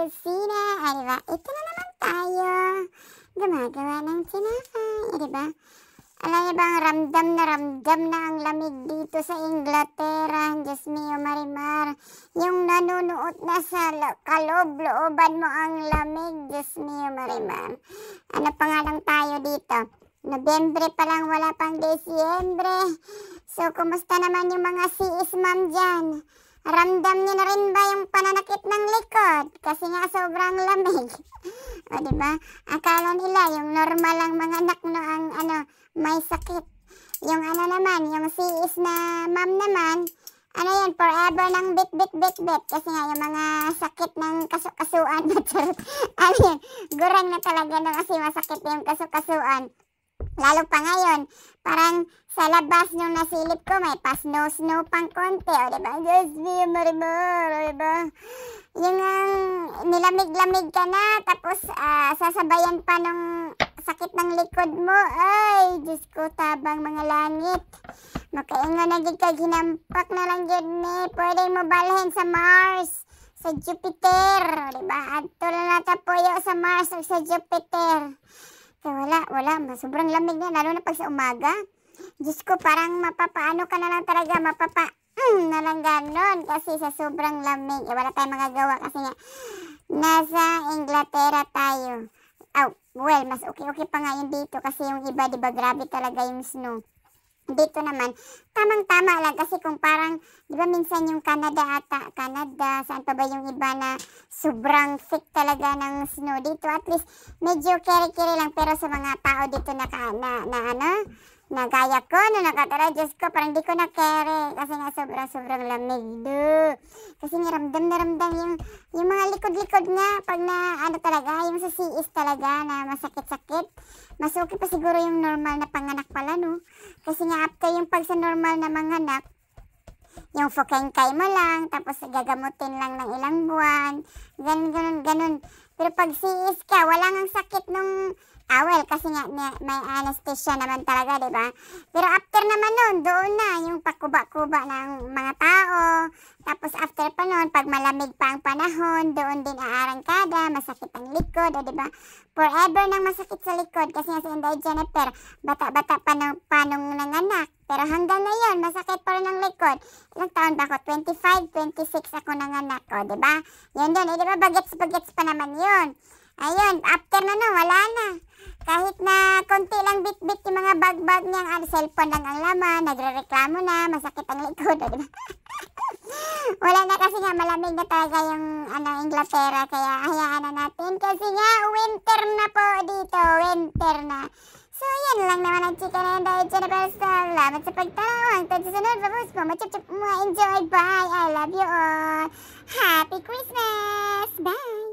kusina. Diba? Ito na naman tayo. Gumagawa ng tinapay. Diba? Alam niyo bang ramdam na ang lamig dito sa Inglaterra? Diyos mio, Marimar. Yung nanunuot na sa kaloob-looban mo ang lamig. Diyos mio, Marimar. Ano pa nga lang tayo dito? Nobyembre pa lang, wala pang Desyembre. So, kumusta naman yung mga CS ma'am dyan? Ramdam niyo na rin ba yung pananakit ng likod? Kasi nga sobrang lamig. O, diba? Akala nila yung normal lang mga anak no ang may sakit. Yung naman, yung CS na ma'am naman, yan, forever ng bit. Kasi nga yung mga sakit ng kasukasuan. Ayun, gurang na talaga no kasi masakit yung kasukasuan. Lalo pa ngayon, parang sa labas nung nasilip ko, may pa-snow pang konti. O, diba? Diyos mio, Marimar, diba? Yung nilamig-lamig ka na, tapos sasabayan pa ng sakit ng likod mo. Ay, Diyos ko, tabang mga langit. Makaingon na gid ka, ginampak na lang yun pwede mo balhin sa Mars, sa Jupiter, diba? Adto na natapuyo sa Mars o sa Jupiter. Kaya wala, sobrang lamig na, lalo na pag sa umaga. Diyos ko, parang mapapaano ka na lang talaga, na lang ganon, kasi sa sobrang lamig. Wala tayong magagawa kasi nga, nasa Inglaterra tayo. Well, mas okay pa nga yun dito, kasi yung iba, diba, grabe talaga yung snow. Dito naman, tamang-tama lang kasi kung parang, di ba minsan yung Canada, saan pa ba yung iba na sobrang thick talaga ng snow dito, at least medyo kere-kere lang, pero sa mga tao dito na gaya ko, nakatara, Diyos ko, parang di ko na kere, kasi nga sobrang lamig, kasi nga ramdam na ramdam yung mga likod-likod nga, pag talaga, yung sa CS talaga, na masakit-sakit. Mas okay pa siguro yung normal na panganak pala, no? Kasi nga after yung pag sa normal na manganak, yung fokengkay mo lang, tapos gagamutin lang ng ilang buwan, ganun. Pero pag CS ka, wala nang sakit nung, kasi nga may anesthesia naman talaga, diba? Pero after naman nun, doon na yung pakuba-kuba ng mga tao. Tapos after pa nun, pag malamig pa ang panahon, doon din aarangkada, masakit ang likod, diba? Forever nang masakit sa likod, kasi nga si Inday Jennifer, bata-bata pa nung nanganak. Pero hanggang ngayon, masakit pa rin ang likod. Ilang taon ba ako? 25, 26 ako nanganak, diba? Yun, diba? Bagets pa naman yun. Ayun, after na wala na. Kahit na konti lang bit-bit yung mga bag-bag niyang cellphone lang ang laman, nagre-reklamo na, masakit ang likod, diba? Wala na kasi nga malamig na talaga yung Inglaterra, kaya hayaan na natin kasi nga winter na po dito, winter na. So yan lang naman ang chika na Inday Jennifer. Salamat sa pagtanaw. Hanggang sa sunod, babos po, machip-chip mo, enjoy, bye, I love you all. Happy Christmas, bye.